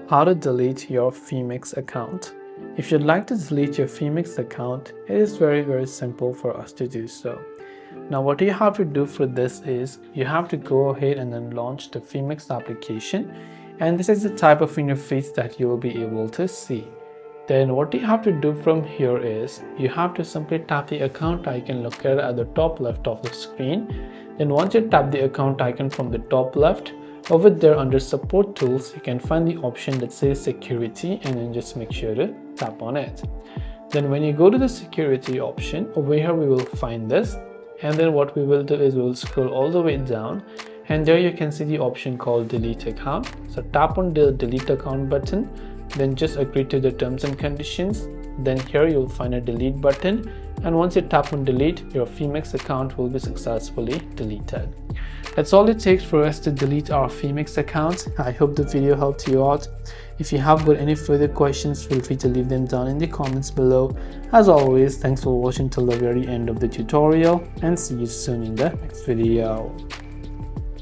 How to delete your Phemex account. If you'd like to delete your Phemex account, it is very simple for us to do so. Now what you have to do for this is you have to go ahead and then launch the Phemex application, and this is the type of interface that you will be able to see. Then what you have to do from here is you have to simply tap the account icon located at the top left of the screen. Then once you tap the account icon from the top left, over there under support tools, you can find the option that says security, and then just make sure to tap on it. Then when you go to the security option, over here we will find this, and then what we will do is we will scroll all the way down, and there you can see the option called delete account. So tap on the delete account button, then just agree to the terms and conditions. Then here you'll find a delete button, and once you tap on delete, your Phemex account will be successfully deleted. That's all it takes for us to delete our Phemex account. I hope the video helped you out. If you have got any further questions, feel free to leave them down in the comments below. As always, thanks for watching till the very end of the tutorial, and see you soon in the next video.